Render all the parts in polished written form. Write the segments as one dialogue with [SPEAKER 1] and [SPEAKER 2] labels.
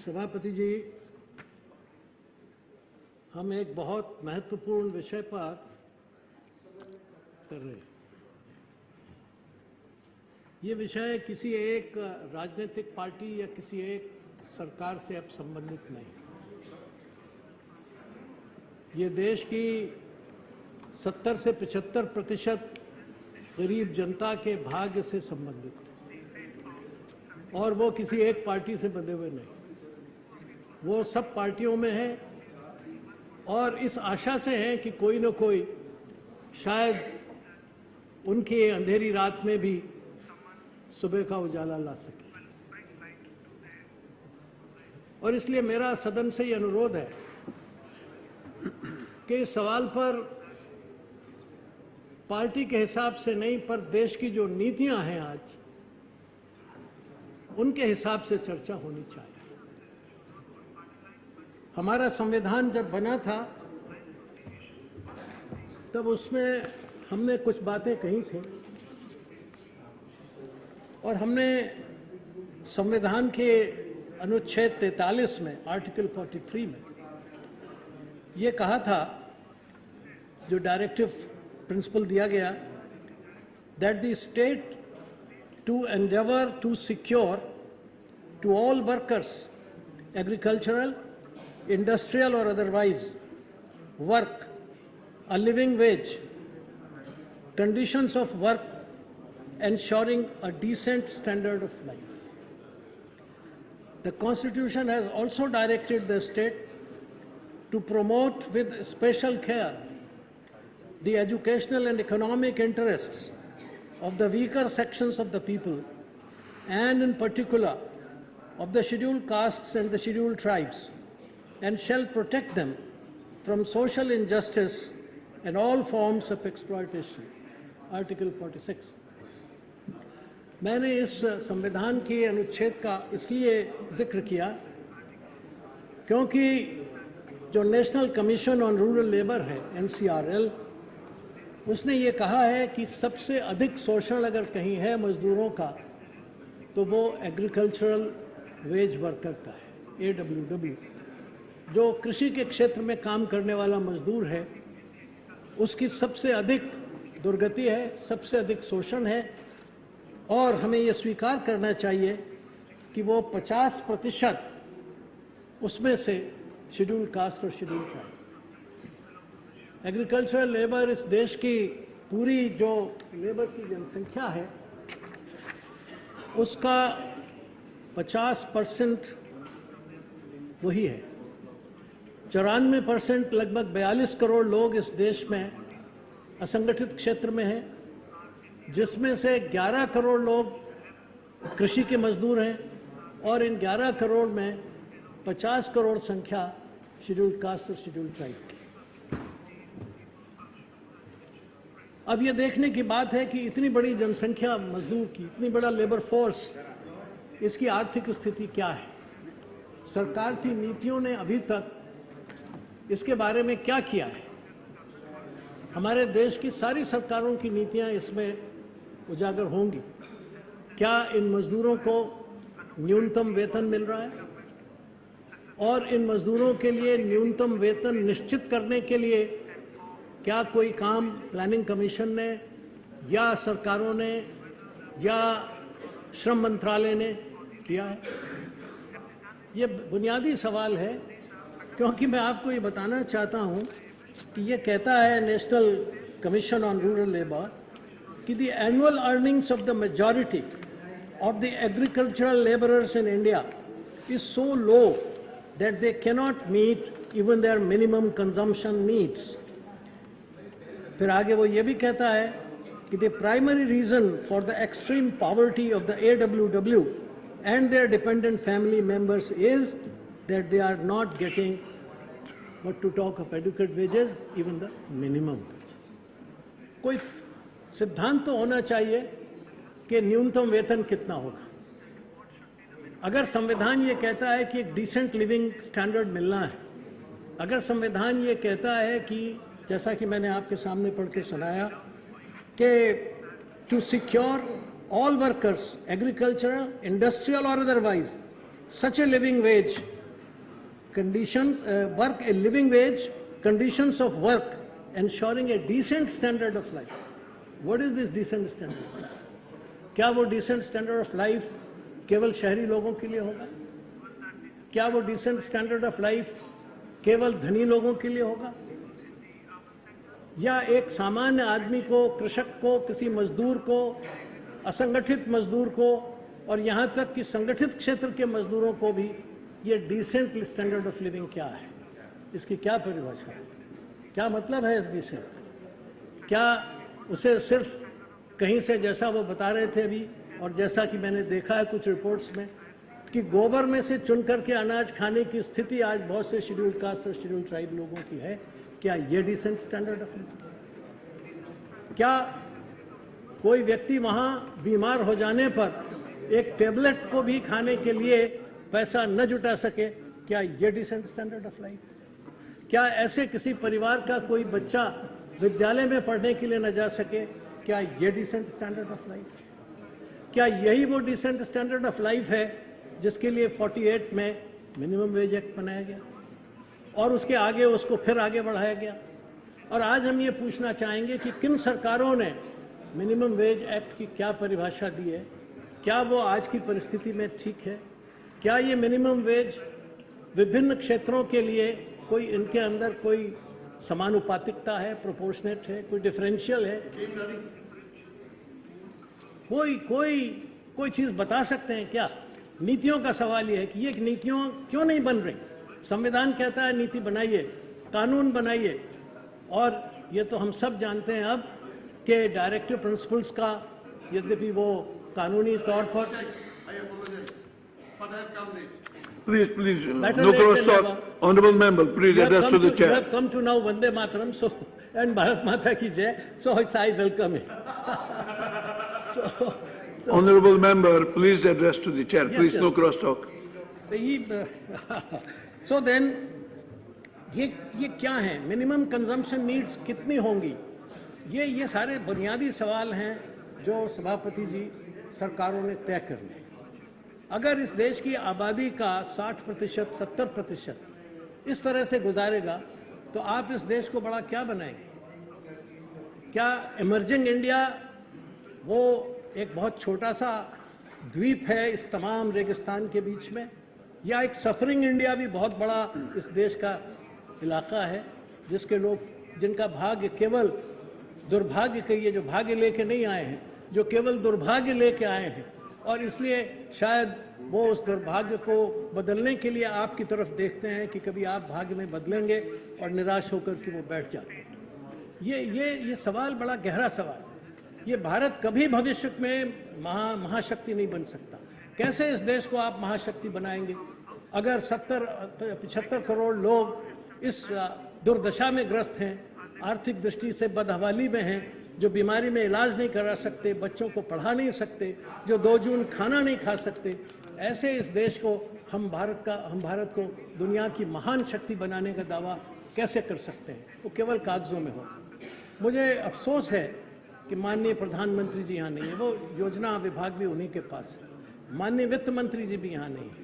[SPEAKER 1] सभापति जी, हम एक बहुत महत्वपूर्ण विषय पर कर रहे हैं। ये विषय किसी एक राजनीतिक पार्टी या किसी एक सरकार से अब संबंधित नहीं। ये देश की 70 से 75% गरीब जनता के भाग्य से संबंधित है और वो किसी एक पार्टी से बंधे हुए नहीं, वो सब पार्टियों में है और इस आशा से है कि कोई न कोई शायद उनकी अंधेरी रात में भी सुबह का उजाला ला सके। और इसलिए मेरा सदन से ये अनुरोध है कि इस सवाल पर पार्टी के हिसाब से नहीं, पर देश की जो नीतियां हैं आज, उनके हिसाब से चर्चा होनी चाहिए। हमारा संविधान जब बना था तब उसमें हमने कुछ बातें कही थी और हमने संविधान के अनुच्छेद 43 में, आर्टिकल 43 में ये कहा था, जो डायरेक्टिव प्रिंसिपल दिया गया, that the state to endeavor to secure to all workers, agricultural, industrial or otherwise, work, a living wage, conditions of work ensuring a decent standard of life. The Constitution has also directed the state to promote with special care the educational and economic interests of the weaker sections of the people, and in particular of the scheduled castes and the scheduled tribes, and shall protect them from social injustice and all forms of exploitation. Article 46. मैंने इस संविधान के अनुच्छेद का इसलिए जिक्र किया क्योंकि जो national Commission on Rural labour है, NCRL, उसने ये कहा है कि सबसे अधिक शोषण अगर कहीं है मजदूरों का तो वो एग्रीकल्चरल वेज वर्कर का है, AWW। जो कृषि के क्षेत्र में काम करने वाला मजदूर है, उसकी सबसे अधिक दुर्गति है, सबसे अधिक शोषण है और हमें ये स्वीकार करना चाहिए कि वो 50% उसमें से शेड्यूल्ड कास्ट और शेड्यूल्ड ट्राइब। एग्रीकल्चरल लेबर इस देश की पूरी जो लेबर की जनसंख्या है उसका 50% वही है। 94% लगभग 42 करोड़ लोग इस देश में असंगठित क्षेत्र में हैं, जिसमें से 11 करोड़ लोग कृषि के मजदूर हैं और इन 11 करोड़ में 50 करोड़ संख्या शेड्यूल्ड कास्ट और शेड्यूल्ड ट्राइब की। अब ये देखने की बात है कि इतनी बड़ी जनसंख्या मजदूर की, इतनी बड़ा लेबर फोर्स, इसकी आर्थिक स्थिति क्या है, सरकार की नीतियों ने अभी तक इसके बारे में क्या किया है। हमारे देश की सारी सरकारों की नीतियां इसमें उजागर होंगी। क्या इन मजदूरों को न्यूनतम वेतन मिल रहा है और इन मजदूरों के लिए न्यूनतम वेतन निश्चित करने के लिए क्या कोई काम प्लानिंग कमीशन ने या सरकारों ने या श्रम मंत्रालय ने किया है? ये बुनियादी सवाल है, क्योंकि मैं आपको ये बताना चाहता हूँ कि ये कहता है National Commission on Rural Labour कि the annual earnings of the majority of the agricultural labourers in India is so low that they cannot meet even their minimum consumption needs. फिर आगे वो ये भी कहता है कि the primary reason for the extreme poverty of the AWW and their dependent family members is that they are not getting what to talk of adequate wages, even the minimum. कोई सिद्धांत तो होना चाहिए कि न्यूनतम वेतन कितना होगा। अगर संविधान ये कहता है कि एक डिसेंट लिविंग स्टैंडर्ड मिलना है, अगर संविधान ये कहता है कि जैसा कि मैंने आपके सामने पढ़ के सुनाया कि to secure all workers, agricultural, industrial or otherwise, such a living wage, living wage, conditions of work, ensuring a decent standard of life. What is this decent standard? क्या वो decent standard of life केवल शहरी लोगों के लिए होगा? क्या वो decent standard of life केवल धनी लोगों के लिए होगा? या एक सामान्य आदमी को, कृषक को, किसी मजदूर को, असंगठित मजदूर को और यहाँ तक कि संगठित क्षेत्र के मजदूरों को भी ये डिसेंट स्टैंडर्ड ऑफ लिविंग क्या है, इसकी क्या परिभाषा है, क्या मतलब है इस डिसेंट? क्या उसे सिर्फ कहीं से, जैसा वो बता रहे थे अभी और जैसा कि मैंने देखा है कुछ रिपोर्ट्स में, कि गोबर में से चुन करके अनाज खाने की स्थिति आज बहुत से शेड्यूल्ड कास्ट और शेड्यूल्ड ट्राइब लोगों की है, क्या ये डिसेंट स्टैंडर्ड ऑफ लिविंग? क्या कोई व्यक्ति वहां बीमार हो जाने पर एक टेबलेट को भी खाने के लिए पैसा न जुटा सके, क्या ये डिसेंट स्टैंडर्ड ऑफ लाइफ? क्या ऐसे किसी परिवार का कोई बच्चा विद्यालय में पढ़ने के लिए न जा सके, क्या ये डिसेंट स्टैंडर्ड ऑफ लाइफ? क्या यही वो डिसेंट स्टैंडर्ड ऑफ लाइफ है जिसके लिए 48 में मिनिमम वेज एक्ट बनाया गया और उसके आगे उसको फिर आगे बढ़ाया गया? और आज हम ये पूछना चाहेंगे कि किन सरकारों ने मिनिमम वेज एक्ट की क्या परिभाषा दी है? क्या वो आज की परिस्थिति में ठीक है? क्या ये मिनिमम वेज विभिन्न क्षेत्रों के लिए कोई इनके अंदर कोई समानुपातिकता है, प्रोपोर्शनेट है, कोई डिफरेंशियल है? कोई चीज बता सकते हैं क्या? नीतियों का सवाल ये है कि ये नीतियों क्यों नहीं बन रही? संविधान कहता है नीति बनाइए, कानून बनाइए, और ये तो हम सब जानते हैं अब कि डायरेक्टिव प्रिंसिपल्स का, यद्यपि वो कानूनी तौर पर
[SPEAKER 2] Please, no cross talk. Honorable member, please address to the chair.
[SPEAKER 1] You have come to now Vande Mataram, so, and Bharat Mata ki Jai, so I welcome it. so,
[SPEAKER 2] Honorable member, please address to the chair.
[SPEAKER 1] Yes,
[SPEAKER 2] Please,
[SPEAKER 1] yes.
[SPEAKER 2] no cross talk.
[SPEAKER 1] So then, ये क्या है? Minimum consumption needs कितनी होंगी? ये सारे बुनियादी सवाल हैं जो सभापति जी सरकारों ने तय करने। अगर इस देश की आबादी का 60%, 70% इस तरह से गुजारेगा तो आप इस देश को बड़ा क्या बनाएंगे? क्या इमर्जिंग इंडिया वो एक बहुत छोटा सा द्वीप है इस तमाम रेगिस्तान के बीच में, या एक सफरिंग इंडिया भी बहुत बड़ा इस देश का इलाका है जिसके लोग, जिनका भाग्य केवल दुर्भाग्य के, ये जो भाग्य लेके नहीं आए हैं, जो केवल दुर्भाग्य लेके आए हैं, और इसलिए शायद वो उस दुर्भाग्य को बदलने के लिए आपकी तरफ देखते हैं कि कभी आप भाग्य में बदलेंगे और निराश होकर के वो बैठ जाते हैं। ये सवाल बड़ा गहरा सवाल। ये भारत कभी भविष्य में महाशक्ति नहीं बन सकता। कैसे इस देश को आप महाशक्ति बनाएंगे अगर 70-75 करोड़ लोग इस दुर्दशा में ग्रस्त हैं, आर्थिक दृष्टि से बदहवाली में हैं, जो बीमारी में इलाज नहीं करा सकते, बच्चों को पढ़ा नहीं सकते, जो 2 जून खाना नहीं खा सकते? ऐसे इस देश को हम भारत को दुनिया की महान शक्ति बनाने का दावा कैसे कर सकते हैं? वो केवल कागजों में होगा। मुझे अफसोस है कि माननीय प्रधानमंत्री जी यहाँ नहीं है, वो योजना विभाग भी उन्हीं के पास है। माननीय वित्त मंत्री जी भी यहाँ नहीं है,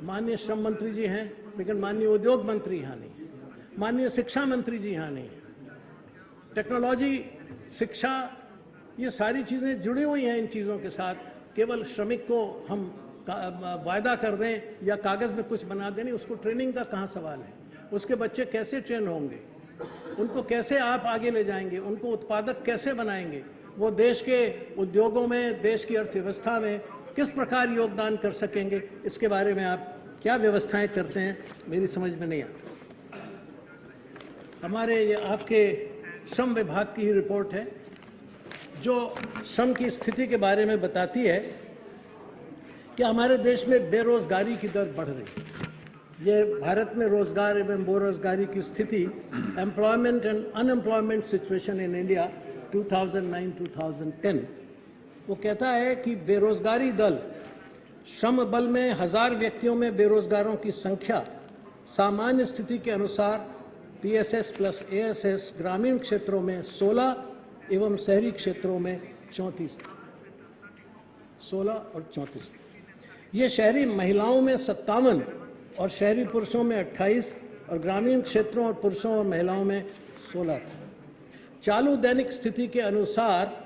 [SPEAKER 1] माननीय श्रम मंत्री जी हैं लेकिन माननीय उद्योग मंत्री यहाँ नहीं है, माननीय शिक्षा मंत्री जी यहाँ नहीं है। टेक्नोलॉजी, शिक्षा, ये सारी चीज़ें जुड़ी हुई हैं इन चीज़ों के साथ। केवल श्रमिक को हम वायदा कर दें या कागज़ में कुछ बना दें, उसको ट्रेनिंग का कहाँ सवाल है? उसके बच्चे कैसे ट्रेन होंगे? उनको कैसे आप आगे ले जाएंगे? उनको उत्पादक कैसे बनाएंगे? वो देश के उद्योगों में, देश की अर्थव्यवस्था में किस प्रकार योगदान कर सकेंगे? इसके बारे में आप क्या व्यवस्थाएं करते हैं, मेरी समझ में नहीं आता। हमारे ये आपके श्रम विभाग की ही रिपोर्ट है जो श्रम की स्थिति के बारे में बताती है कि हमारे देश में बेरोजगारी की दर बढ़ रही है। ये भारत में रोजगार एवं बेरोजगारी की स्थिति, employment and unemployment situation in India 2009-2010, वो कहता है कि बेरोजगारी दल, श्रम बल में 1000 व्यक्तियों में बेरोजगारों की संख्या सामान्य स्थिति के अनुसार PSS प्लस ASS ग्रामीण क्षेत्रों में 16 एवं शहरी क्षेत्रों में 34 था, 16 और 34। ये शहरी महिलाओं में 57 और शहरी पुरुषों में 28 और ग्रामीण क्षेत्रों और पुरुषों और महिलाओं में 16 था। चालू दैनिक स्थिति के अनुसार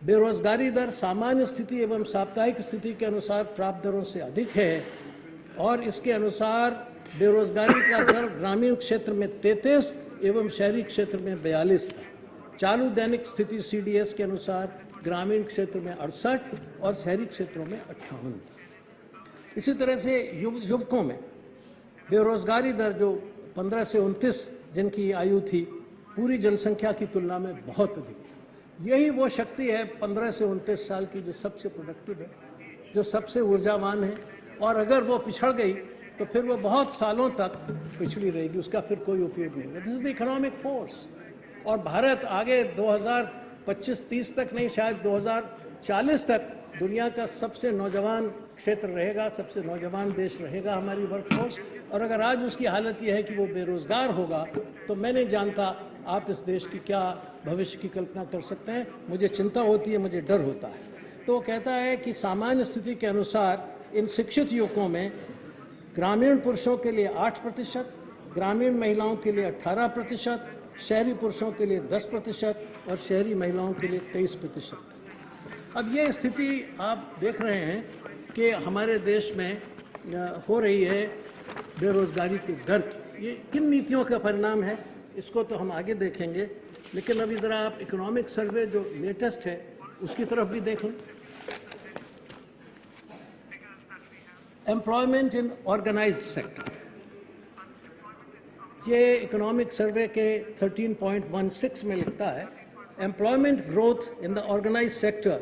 [SPEAKER 1] बेरोजगारी दर सामान्य स्थिति एवं साप्ताहिक स्थिति के अनुसार प्राप्त दरों से अधिक है और इसके अनुसार बेरोजगारी का दर ग्रामीण क्षेत्र में 33 एवं शहरी क्षेत्र में 42 था। चालू दैनिक स्थिति CDS के अनुसार ग्रामीण क्षेत्र में 68 और शहरी क्षेत्रों में 58 था। इसी तरह से युवकों में बेरोजगारी दर जो 15 से 29 जिनकी आयु थी, पूरी जनसंख्या की तुलना में बहुत अधिक। यही वो शक्ति है 15 से 29 साल की जो सबसे प्रोडक्टिव है, जो सबसे ऊर्जावान है, और अगर वो पिछड़ गई तो फिर वो बहुत सालों तक पिछड़ी रहेगी, उसका फिर कोई उपयोग नहीं है। This is the economic force. और भारत आगे 2025-30 तक नहीं, शायद 2040 तक दुनिया का सबसे नौजवान क्षेत्र रहेगा, सबसे नौजवान देश रहेगा हमारी वर्कफोर्स। और अगर आज उसकी हालत यह है कि वो बेरोजगार होगा तो मैं नहीं जानता आप इस देश की क्या भविष्य की कल्पना कर सकते हैं। मुझे चिंता होती है, मुझे डर होता है। तो वो कहता है कि सामान्य स्थिति के अनुसार इन शिक्षित युवकों में ग्रामीण पुरुषों के लिए 8%, ग्रामीण महिलाओं के लिए 18%, शहरी पुरुषों के लिए 10% और शहरी महिलाओं के लिए 23%। अब ये स्थिति आप देख रहे हैं कि हमारे देश में हो रही है बेरोजगारी की दर की। ये किन नीतियों का परिणाम है इसको तो हम आगे देखेंगे, लेकिन अभी ज़रा आप इकोनॉमिक सर्वे जो लेटेस्ट है उसकी तरफ भी देख लें। एम्प्लॉयमेंट इन ऑर्गेनाइज्ड सेक्टर, ये इकोनॉमिक सर्वे के 13.16 में लिखता है, employment growth in the organised sector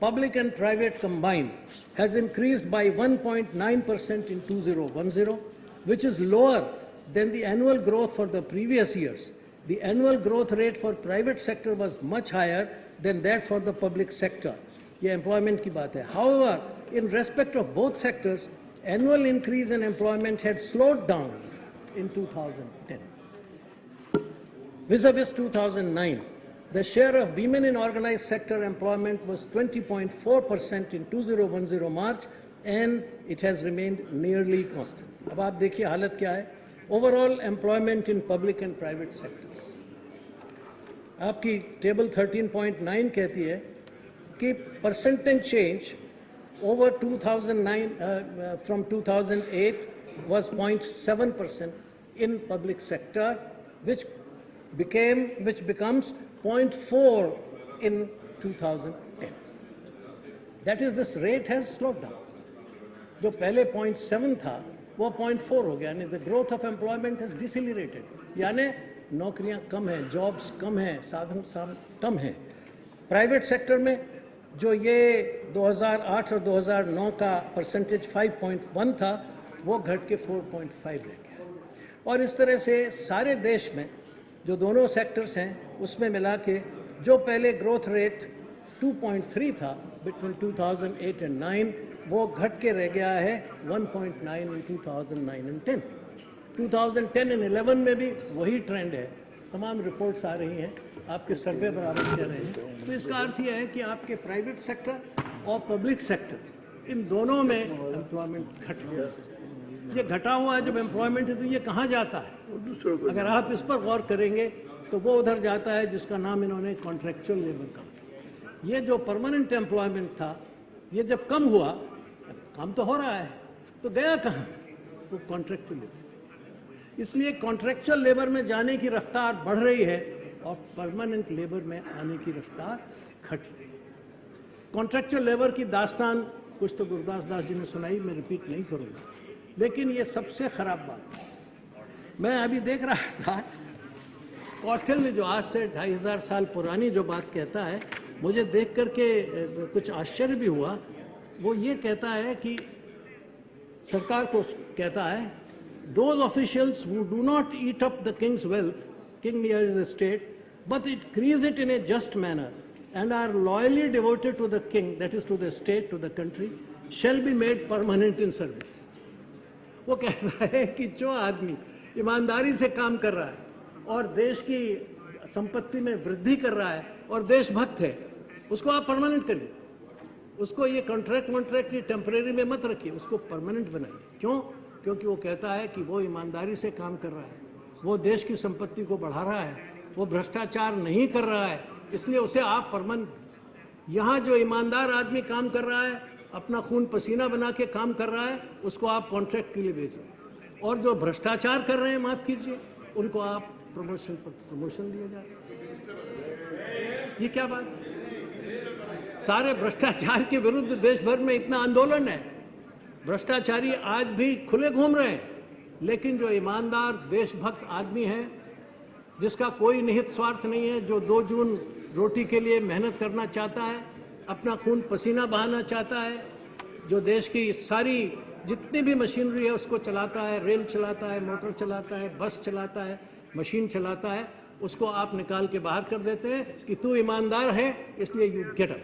[SPEAKER 1] public and private combined has increased by 1.9% in 2010, which is lower than the annual growth for the previous years. The annual growth rate for private sector was much higher than that for the public sector. ये employment की बात है. However, in respect of both sectors, annual increase in employment had slowed down in 2010. Vis-a-vis 2009. The share of women in organized sector employment was 20.4% in 2010 March and it has remained nearly constant. अब आप देखिए हालत क्या है, overall employment in public and private sectors. आपकी table 13.9 कहती है कि percentage change over 2009 from 2008 was 0.7% in public sector, which becomes 0.4 in 2010. That is, this rate has slowed down. जो पहले 0.7 था वो 0.4 हो गया, यानी the growth of employment has decelerated, यानी नौकरियां कम हैं, जॉब्स कम हैं, साधन कम हैं। प्राइवेट सेक्टर में जो ये 2008 और 2009 का परसेंटेज 5.1 था वो घट के 4.5 रह गया। और इस तरह से सारे देश में जो दोनों सेक्टर्स हैं उसमें मिला के जो पहले ग्रोथ रेट 2.3 था बिटवीन 2008 एंड 9, वो घट के रह गया है 1.9 इन 2009 एंड 10। 2010 एंड 11 में भी वही ट्रेंड है, तमाम रिपोर्ट्स आ रही हैं, आपके सर्वे बराबर कह रहे हैं। तो इसका अर्थ यह है कि आपके प्राइवेट सेक्टर और पब्लिक सेक्टर इन दोनों में एम्प्लॉयमेंट घट गया। ये घटा हुआ है जब एम्प्लॉयमेंट है तो ये कहाँ जाता है? अगर आप इस पर गौर करेंगे तो वो उधर जाता है जिसका नाम इन्होंने कॉन्ट्रैक्चुअल लेबर कहा। ये जो परमानेंट एम्प्लॉयमेंट था ये जब कम हुआ, काम तो हो रहा है, तो गया कहाँ? वो कॉन्ट्रैक्चुअल लेबर। इसलिए कॉन्ट्रैक्चुअल लेबर में जाने की रफ्तार बढ़ रही है और परमानेंट लेबर में आने की रफ्तार घट रही है। कॉन्ट्रैक्चुअल लेबर की दास्तान कुछ तो गुरदास दास जी ने सुनाई, मैं रिपीट नहीं करूँगा, लेकिन ये सबसे खराब बात है। मैं अभी देख रहा था कौटिल्य जो आज से 2500 साल पुरानी जो बात कहता है, मुझे देख करके कुछ आश्चर्य भी हुआ। वो ये कहता है कि सरकार को कहता है, those officials who do not eat up the king's wealth, king near his estate, but increase it in a just manner and are loyally devoted to the king, that is to the state, to the country, shall be made permanent in service. वो कह रहा है कि जो आदमी ईमानदारी से काम कर रहा है और देश की संपत्ति में वृद्धि कर रहा है और देशभक्त है, उसको आप परमानेंट करिए, उसको ये कॉन्ट्रैक्ट ये टेम्परेरी में मत रखिए, उसको परमानेंट बनाइए। क्यों? क्योंकि वो कहता है कि वो ईमानदारी से काम कर रहा है, वो देश की संपत्ति को बढ़ा रहा है, वो भ्रष्टाचार नहीं कर रहा है, इसलिए उसे आप परमानेंट। यहाँ जो ईमानदार आदमी काम कर रहा है, अपना खून पसीना बना के काम कर रहा है, उसको आप कॉन्ट्रैक्ट के लिए भेजें, और जो भ्रष्टाचार कर रहे हैं, माफ कीजिए, उनको आप प्रमोशन पर प्रमोशन दिए जा रहे हैं। ये क्या बात है? सारे भ्रष्टाचार के विरुद्ध देश भर में इतना आंदोलन है, भ्रष्टाचारी आज भी खुले घूम रहे हैं, लेकिन जो ईमानदार देशभक्त आदमी है, जिसका कोई निहित स्वार्थ नहीं है, जो 2 जून रोटी के लिए मेहनत करना चाहता है, अपना खून पसीना बहाना चाहता है, जो देश की सारी जितनी भी मशीनरी है उसको चलाता है, रेल चलाता है, मोटर चलाता है, बस चलाता है, मशीन चलाता है, उसको आप निकाल के बाहर कर देते हैं कि तू ईमानदार है इसलिए यू गेट अप,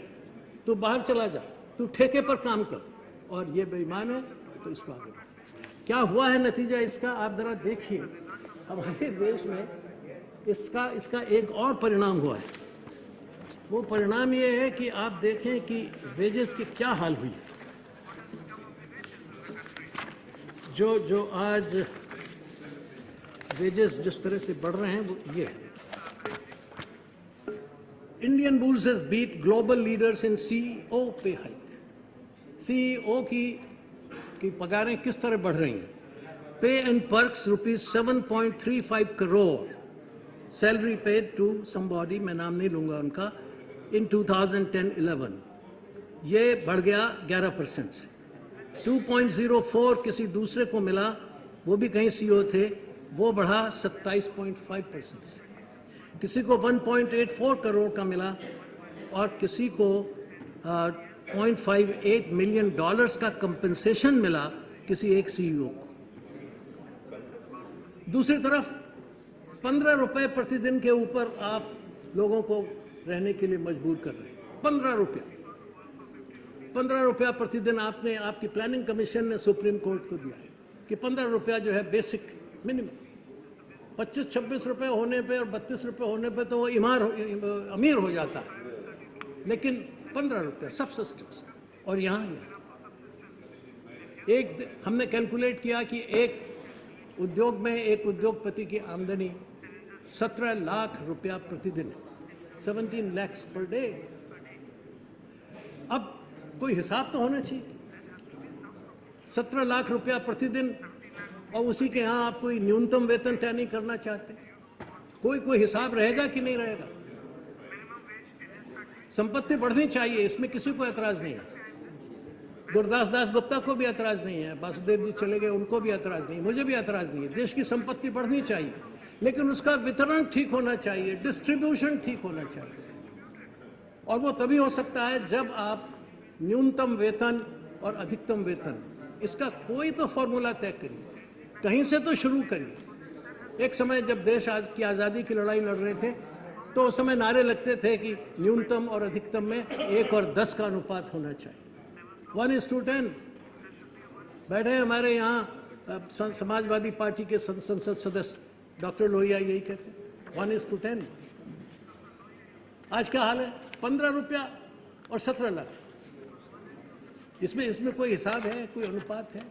[SPEAKER 1] तू बाहर चला जा, तू ठेके पर काम कर, और ये बेईमान है तो इसको आगे बढ़ो। क्या हुआ है नतीजा इसका आप जरा देखिए। हमारे देश में इसका एक और परिणाम हुआ है। वो परिणाम ये है कि आप देखें कि वेजेस की क्या हाल हुई। जो आज वेजेस जिस तरह से बढ़ रहे हैं वो ये है। Indian bulls has beat global leaders in CEO pay hike. CEO की पगारें किस तरह बढ़ रही हैं? Pay and perks ₹7.35 crore salary paid to somebody, मैं नाम नहीं लूंगा उनका, इन 2010-11 ये बढ़ गया 11% से। 2.04 किसी दूसरे को मिला, वो भी कहीं सीईओ थे, वो बढ़ा 27.5% से। किसी को 1.84 करोड़ का मिला और किसी को $0.58 मिलियन का कंपनसेशन मिला किसी एक सीईओ को। दूसरी तरफ 15 रुपए प्रतिदिन के ऊपर आप लोगों को रहने के लिए मजबूर कर रहे हैं। 15 रुपया प्रतिदिन आपकी प्लानिंग कमीशन ने सुप्रीम कोर्ट को दिया है कि 15 रुपया जो है बेसिक मिनिमम। 25-26 रुपए होने पे और 32 रुपए होने पे तो वो अमीर हो जाता है, लेकिन 15 रुपया सबसिस्टेंस। और यहाँ हमने कैलकुलेट किया कि एक उद्योग में एक उद्योगपति की आमदनी 17 लाख रुपया प्रतिदिन है, 17 lakhs पर डे। अब कोई हिसाब तो होना चाहिए। 17 लाख रुपया प्रतिदिन, और उसी के यहाँ आप कोई न्यूनतम वेतन तय नहीं करना चाहते। कोई हिसाब रहेगा कि नहीं रहेगा? संपत्ति बढ़नी चाहिए, इसमें किसी को ऐतराज नहीं है। गुरदास दास गुप्ता को भी ऐतराज नहीं है, वासुदेव जी चले गए उनको भी ऐतराज नहीं, मुझे भी ऐतराज नहीं है। देश की संपत्ति बढ़नी चाहिए, लेकिन उसका वितरण ठीक होना चाहिए, डिस्ट्रीब्यूशन ठीक होना चाहिए। और वो तभी हो सकता है जब आप न्यूनतम वेतन और अधिकतम वेतन, इसका कोई तो फॉर्मूला तय करिए, कहीं से तो शुरू करिए। एक समय जब देश आज की आज़ादी की लड़ाई लड़ रहे थे तो उस समय नारे लगते थे कि न्यूनतम और अधिकतम में 1 और 10 का अनुपात होना चाहिए, 1:10। बैठे हमारे यहाँ समाजवादी पार्टी के संसद सदस्य डॉक्टर लोहिया यही कहते हैं, 1:10। आज क्या हाल है? 15 रुपया और 17 लाख। इसमें कोई हिसाब है, कोई अनुपात है?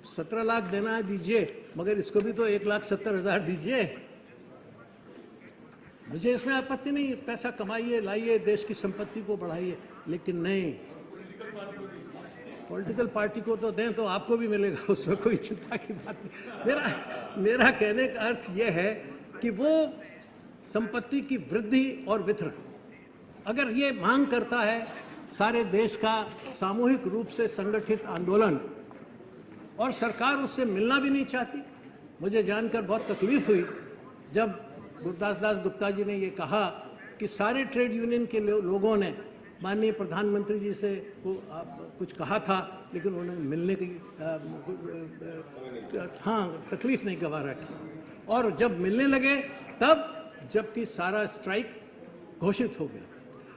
[SPEAKER 1] 17 लाख देना है दीजिए, मगर इसको भी तो 1,70,000 दीजिए। मुझे इसमें आपत्ति नहीं, पैसा कमाइए, लाइए, देश की संपत्ति को बढ़ाइए, लेकिन नहीं, पॉलिटिकल पार्टी को तो दें तो आपको भी मिलेगा, उसमें कोई चिंता की बात नहीं। मेरा कहने का अर्थ यह है कि वो संपत्ति की वृद्धि और वितरण अगर ये मांग करता है सारे देश का सामूहिक रूप से संगठित आंदोलन, और सरकार उससे मिलना भी नहीं चाहती। मुझे जानकर बहुत तकलीफ हुई जब गुरदास दास गुप्ता जी ने ये कहा कि सारे ट्रेड यूनियन के लोगों ने माननीय प्रधानमंत्री जी से कुछ कहा था, लेकिन उन्होंने मिलने की तकलीफ नहीं गवारा की, और जब मिलने लगे तब जबकि सारा स्ट्राइक घोषित हो गया,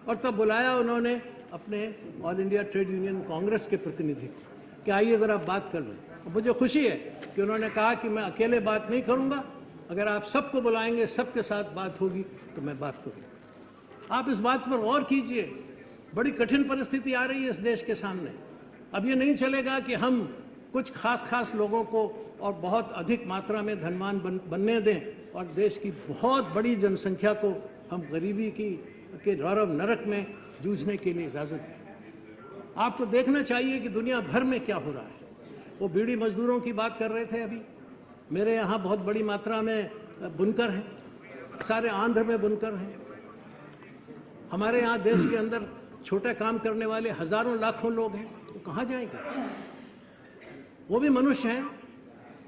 [SPEAKER 1] और तब बुलाया उन्होंने अपने all India trade union Congress के प्रतिनिधि को कि आइए ज़रा बात कर लें। मुझे खुशी है कि उन्होंने कहा कि मैं अकेले बात नहीं करूंगा, अगर आप सबको बुलाएंगे, सबके साथ बात होगी तो मैं बात करूँगा। आप इस बात पर गौर कीजिए, बड़ी कठिन परिस्थिति आ रही है इस देश के सामने। अब ये नहीं चलेगा कि हम कुछ खास लोगों को और बहुत अधिक मात्रा में धनवान बनने दें और देश की बहुत बड़ी जनसंख्या को हम गरीबी के रौरव नरक में जूझने के लिए इजाज़त दें। आपको देखना चाहिए कि दुनिया भर में क्या हो रहा है। वो बीड़ी मजदूरों की बात कर रहे थे अभी। मेरे यहाँ बहुत बड़ी मात्रा में बुनकर हैं, सारे आंध्र में बुनकर हैं। हमारे यहाँ देश के अंदर छोटे काम करने वाले हजारों लाखों लोग हैं, वो कहाँ जाएंगे? वो भी मनुष्य हैं।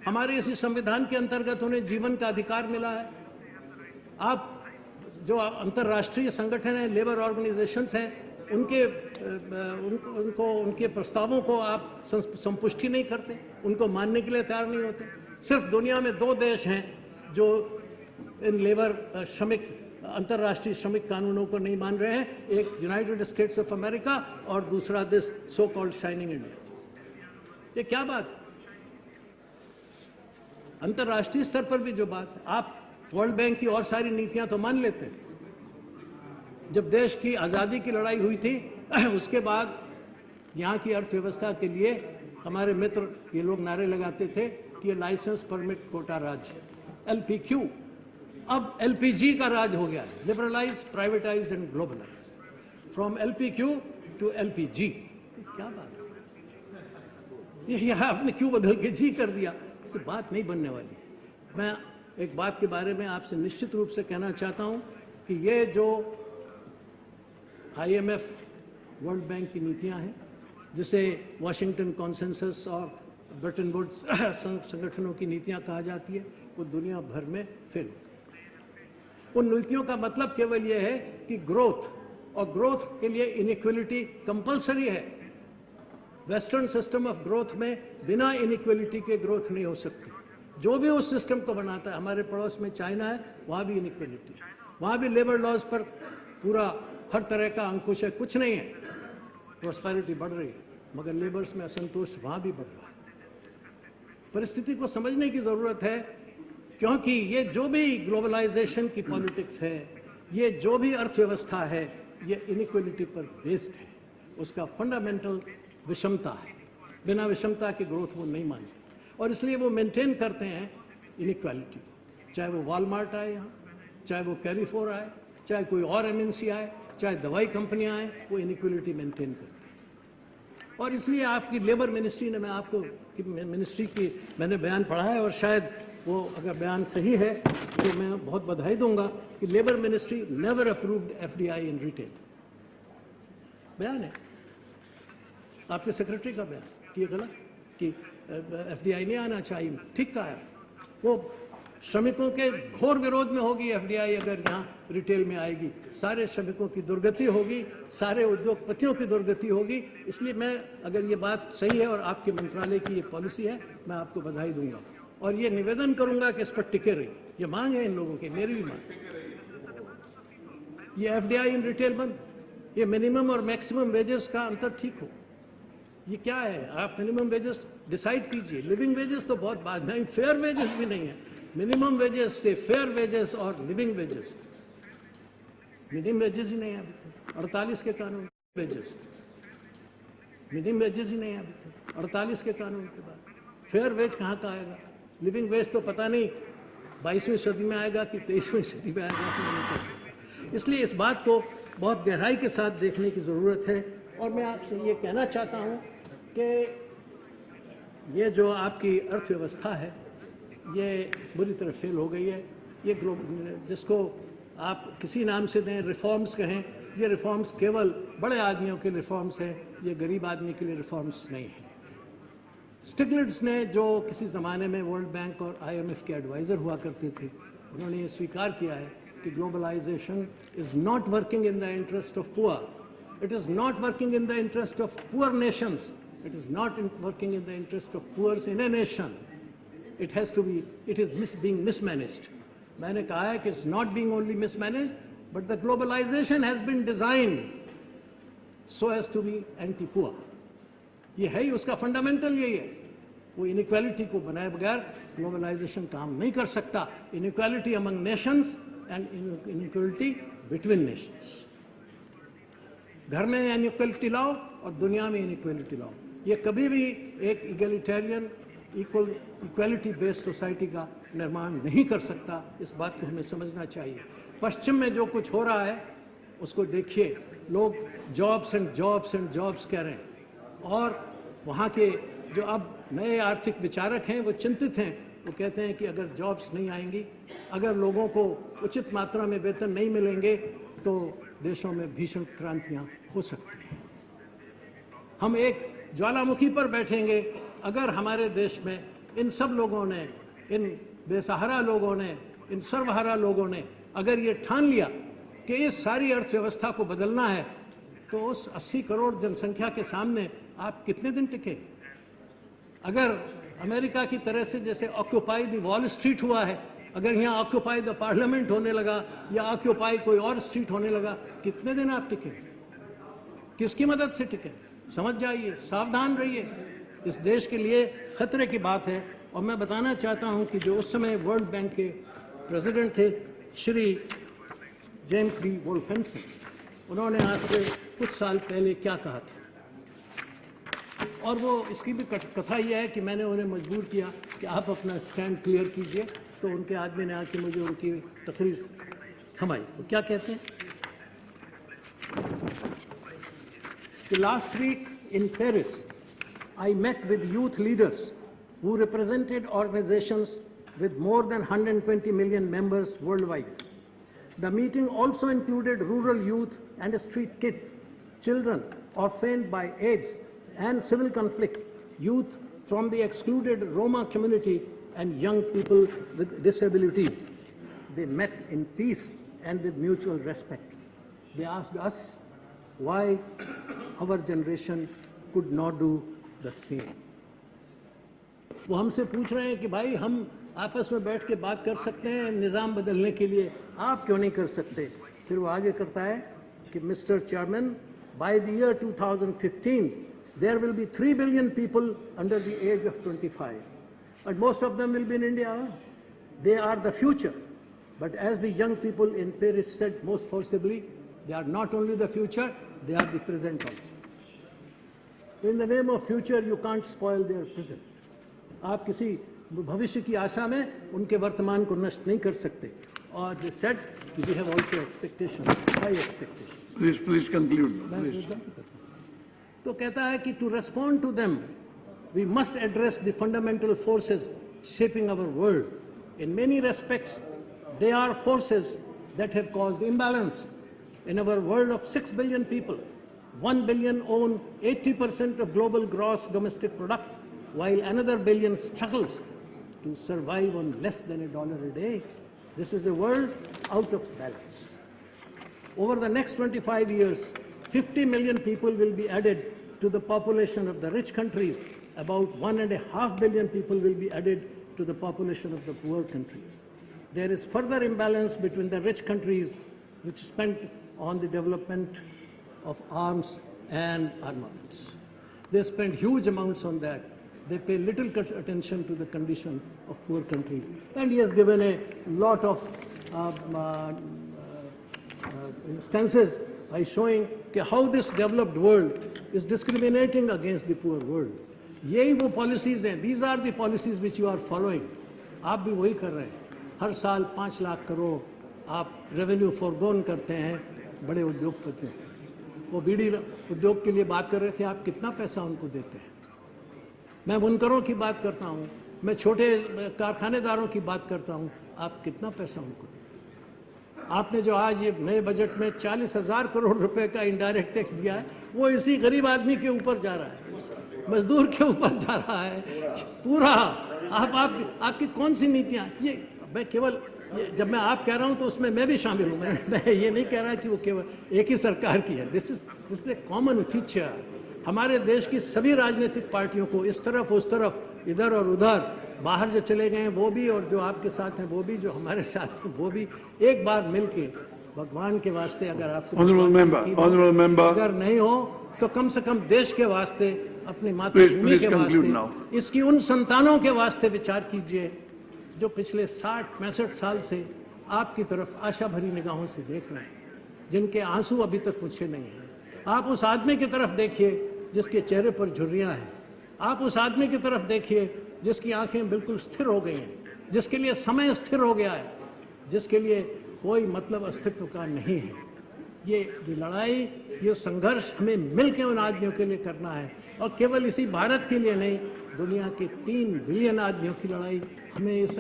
[SPEAKER 1] हमारे इसी संविधान के अंतर्गत उन्हें जीवन का अधिकार मिला है। आप जो अंतर्राष्ट्रीय संगठन है, लेबर ऑर्गेनाइजेशंस हैं, उनके प्रस्तावों को आप संपुष्टि नहीं करते, उनको मानने के लिए तैयार नहीं होते। सिर्फ दुनिया में 2 देश हैं जो इन लेबर अंतर्राष्ट्रीय श्रमिक कानूनों को नहीं मान रहे हैं, एक यूनाइटेड स्टेट्स ऑफ अमेरिका और दूसरा this so called shining India. ये क्या बात है? अंतर्राष्ट्रीय स्तर पर भी जो बात है, आप वर्ल्ड बैंक की और सारी नीतियां तो मान लेते हैं। जब देश की आज़ादी की लड़ाई हुई थी उसके बाद यहाँ की अर्थव्यवस्था के लिए हमारे मित्र ये लोग नारे लगाते थे कि ये लाइसेंस परमिट कोटा राज है, LPQ। अब LPG का राज हो गया है, liberalise, privatise and globalise, from LPQ to LPG। क्या बात है? ये आपने क्यों बदल के जी कर दिया? इससे बात नहीं बनने वाली है। मैं एक बात के बारे में आपसे निश्चित रूप से कहना चाहता हूं कि ये जो IMF, वर्ल्ड बैंक की नीतियां हैं, जिसे वॉशिंगटन कॉन्सेंसस और ब्रेटन वुड्स संगठनों की नीतियां कहा जाती है, वो दुनिया भर में फेल। उन नीतियों का मतलब केवल ये है कि ग्रोथ, और ग्रोथ के लिए इनइक्वलिटी कंपलसरी है। वेस्टर्न सिस्टम ऑफ ग्रोथ में बिना इनइक्वलिटी के ग्रोथ नहीं हो सकती। जो भी उस सिस्टम को बनाता है, हमारे पड़ोस में चाइना है, वहाँ भी इनइक्वलिटी, वहाँ भी लेबर लॉज पर पूरा हर तरह का अंकुश है, कुछ नहीं है, प्रोस्पेरिटी बढ़ रही है, मगर लेबर्स में असंतोष वहाँ भी बढ़ रहा है। परिस्थिति को समझने की ज़रूरत है, क्योंकि ये जो भी ग्लोबलाइजेशन की पॉलिटिक्स है, ये जो भी अर्थव्यवस्था है, ये इनइक्वलिटी पर बेस्ड है। उसका फंडामेंटल विषमता है। बिना विषमता के ग्रोथ वो नहीं मानते, और इसलिए वो मेंटेन करते हैं इनइक्वालिटी। चाहे वो वॉलमार्ट आए यहाँ, चाहे वो कैरिफोर आए, चाहे कोई और MNC आए, चाहे दवाई कंपनियां आए, वो इनइक्वलिटी मेंटेन करते हैं। और इसलिए आपकी लेबर मिनिस्ट्री ने, मैं आपको मिनिस्ट्री की मैंने बयान पढ़ा है, और शायद वो अगर बयान सही है तो मैं बहुत बधाई दूंगा कि labour ministry never approved FDI in retail. बयान है आपके सेक्रेटरी का बयान कि ये गलत, कि FDI नहीं आना चाहिए। ठीक कहा है, वो श्रमिकों के घोर विरोध में होगी FDI अगर यहाँ रिटेल में आएगी। सारे श्रमिकों की दुर्गति होगी, सारे उद्योगपतियों की दुर्गति होगी। इसलिए मैं, अगर ये बात सही है और आपके मंत्रालय की ये पॉलिसी है, मैं आपको बधाई दूंगा और ये निवेदन करूंगा कि इस पर टिके रहिए। ये मांग है इन लोगों की, मेरी भी मांग। ये FDI इन रिटेल बंद, ये मिनिमम और मैक्सिमम वेजेस का अंतर ठीक हो। ये क्या है? आप मिनिमम वेजेस डिसाइड कीजिए। लिविंग वेजेस तो बहुत बाद में, फेयर वेजेस भी नहीं है। मिनिमम वेजेस से फेयर वेजेस और लिविंग वेजेस, मिनिमम वेजेस ही नहीं है अभी तक। 48 के कानून वेजेस, मिनिमम वेजेस ही नहीं है अभी तक 48 के कानून के बाद। फेयर वेज कहाँ का आएगा? लिविंग वेज तो पता नहीं 22वीं सदी में आएगा कि 23वीं सदी में आएगा, नहीं कह सकता। इसलिए इस बात को बहुत गहराई के साथ देखने की ज़रूरत है। और मैं आपसे ये कहना चाहता हूँ कि ये जो आपकी अर्थव्यवस्था है, ये बुरी तरह फेल हो गई है। ये जिसको आप किसी नाम से दें, रिफॉर्म्स कहें, ये रिफॉर्म्स केवल बड़े आदमियों के रिफॉर्म्स हैं, ये गरीब आदमी के लिए रिफॉर्म्स नहीं हैं। स्टिग्लिट्ज़ ने, जो किसी ज़माने में वर्ल्ड बैंक और IMF के एडवाइज़र हुआ करते थे, उन्होंने ये स्वीकार किया है कि globalisation is not working in the interest of poor, it is not working in the interest of poor nations, it is not working in the interest of poors in a nation, it has to be, it is being mismanaged. मैंने कहा है कि it's not being only mismanaged, but the globalization has been designed so as to be anti-poor. ये है ही, उसका fundamental यही है। वो इनइक्वालिटी को बनाए बगैर ग्लोबलाइजेशन काम नहीं कर सकता। Inequality among Nations and inequality between Nations. घर में इनइक्वलिटी लाओ और दुनिया में इनइक्वलिटी लाओ। ये कभी भी एक इगलिटेरियन इक्वलिटी बेस्ड सोसाइटी का निर्माण नहीं कर सकता। इस बात को हमें समझना चाहिए। पश्चिम में जो कुछ हो रहा है उसको देखिए, लोग jobs and jobs and jobs कह रहे हैं, और वहाँ के जो अब नए आर्थिक विचारक हैं वो चिंतित हैं। वो कहते हैं कि अगर जॉब्स नहीं आएंगी, अगर लोगों को उचित मात्रा में वेतन नहीं मिलेंगे तो देशों में भीषण क्रांतियाँ हो सकती हैं। हम एक ज्वालामुखी पर बैठेंगे अगर हमारे देश में इन सब लोगों ने, इन बेसहारा लोगों ने, इन सर्वहारा लोगों ने अगर ये ठान लिया कि इस सारी अर्थव्यवस्था को बदलना है, तो उस 80 करोड़ जनसंख्या के सामने आप कितने दिन टिके? अगर अमेरिका की तरह से जैसे ऑक्यूपाई द वॉल स्ट्रीट हुआ है, अगर यहाँ ऑक्यूपाई द पार्लियामेंट होने लगा या ऑक्यूपाई कोई और स्ट्रीट होने लगा, कितने दिन आप टिके? किसकी मदद से टिके? समझ जाइए, सावधान रहिए। इस देश के लिए खतरे की बात है। और मैं बताना चाहता हूं कि जो उस समय वर्ल्ड बैंक के प्रेसिडेंट थे श्री जेम्स डी वोल्फेंसन, उन्होंने आज से कुछ साल पहले क्या कहा था, और वो इसकी भी कथा यह है कि मैंने उन्हें मजबूर किया कि आप अपना स्टैंड क्लियर कीजिए, तो उनके आदमी ने आके मुझे उनकी तकरीर थमाई। वो क्या कहते हैं कि last week in Paris I met with youth leaders who represented organizations with more than 120 million members worldwide. The meeting also included rural youth and street kids, children orphaned by AIDS and civil conflict, youth from the excluded Roma community, and young people with disabilities. They met in peace and with mutual respect. They asked us why our generation could not do the same. वो हमसे पूछ रहे हैं कि भाई हम आपस में बैठ के बात कर सकते हैं निज़ाम बदलने के लिए, आप क्यों नहीं कर सकते? फिर वो आगे करता है कि mister chairman, by the year 2015 there will be 3 billion people under the age of 25, but most of them will be in India. They are the future. But as the young people in Paris said most forcibly, they are not only the future, they are the present also. In the name of future, you can't spoil their present. आप किसी भविष्य की आशा में उनके वर्तमान को नष्ट नहीं कर सकते. और they said we have also expectation, high expectation.
[SPEAKER 2] Please conclude. Please.
[SPEAKER 1] तो कहता है कि to respond to them, we must address the fundamental forces shaping our world. In many respects, they are forces that have caused imbalance. In our world of 6 billion people, 1 billion own 80% of global gross domestic product, while another billion struggles to survive on less than $1 a day. This is a world out of balance. Over the next 25 years, 50 million people will be added to the population of the rich countries. About 1.5 billion people will be added to the population of the poor countries. There is further imbalance between the rich countries, which spend on the development of arms and armaments. They spend huge amounts on that. They pay little attention to the condition of poor countries. And he has given a lot of instances by showing how this developed world is discriminating against the poor world. यही वो policies हैं. These are the policies which you are following. आप भी वही कर रहे हैं. हर साल 5 लाख करोड़ आप रेवेन्यू फॉरगोन करते हैं बड़े उद्योगपतियों. वो बीड़ी उद्योग के लिए बात कर रहे थे, आप कितना पैसा उनको देते हैं? मैं बुनकरों की बात करता हूँ, मैं छोटे कारखानेदारों की बात करता हूँ, आप कितना पैसा उनको देते हैं? आपने जो आज ये नए बजट में 40,000 करोड़ रुपए का इनडायरेक्ट टैक्स दिया है, वो इसी गरीब आदमी के ऊपर जा रहा है, मजदूर के ऊपर जा रहा है पूरा. आपकी कौन सी नीतियाँ? ये मैं केवल जब मैं आप कह रहा हूं तो उसमें मैं भी शामिल हूं. मैं ये नहीं कह रहा कि वो केवल एक ही सरकार की है. This is a common feature. हमारे देश की सभी राजनीतिक पार्टियों को इस तरफ उस तरफ, इधर और उधर, बाहर जो चले गए हैं वो भी और जो आपके साथ हैं वो भी, जो हमारे साथ हैं वो भी, एक बार मिलके भगवान के वास्ते अगर आपको अगर नहीं हो तो कम से कम देश के वास्ते, अपनी मातृभूमि के वास्ते, इसकी उन संतानों के वास्ते विचार कीजिए जो पिछले 60-65 साल से आपकी तरफ आशा भरी निगाहों से देख रहे हैं, जिनके आंसू अभी तक पूछे नहीं हैं. आप उस आदमी की तरफ देखिए जिसके चेहरे पर झुर्रियां हैं। आप उस आदमी की तरफ देखिए जिसकी आंखें बिल्कुल स्थिर हो गई हैं, जिसके लिए समय स्थिर हो गया है, जिसके लिए कोई मतलब अस्तित्व का नहीं है। ये लड़ाई, ये संघर्ष हमें मिलकर उन आदमियों के लिए करना है, और केवल इसी भारत के लिए नहीं, दुनिया के 3 बिलियन आदमियों की लड़ाई हमें इस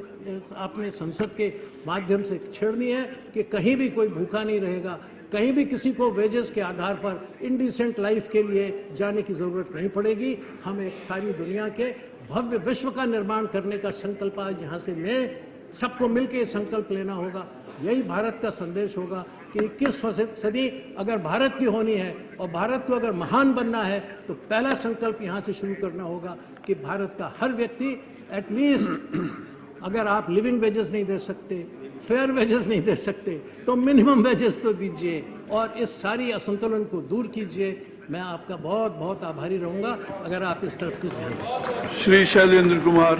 [SPEAKER 1] अपने संसद के माध्यम से छेड़नी है कि कहीं भी कोई भूखा नहीं रहेगा, कहीं भी किसी को वेजेस के आधार पर इंडिसेंट लाइफ के लिए जाने की जरूरत नहीं पड़ेगी। हम एक सारी दुनिया के भव्य विश्व का निर्माण करने का संकल्प आज यहाँ से लें, सबको मिलकर संकल्प लेना होगा। यही भारत का संदेश होगा कि 21वीं सदी अगर भारत की होनी है और भारत को अगर महान बनना है तो पहला संकल्प यहाँ से शुरू करना होगा कि भारत का हर व्यक्ति एटलीस्ट, अगर आप लिविंग वेजेस नहीं दे सकते, फेयर वेजेस नहीं दे सकते, तो मिनिमम वेजेस तो दीजिए और इस सारी असंतुलन को दूर कीजिए। मैं आपका बहुत बहुत आभारी रहूंगा अगर आप इस तरफ कुछ ध्यान दें।
[SPEAKER 2] श्री शैलेंद्र कुमार।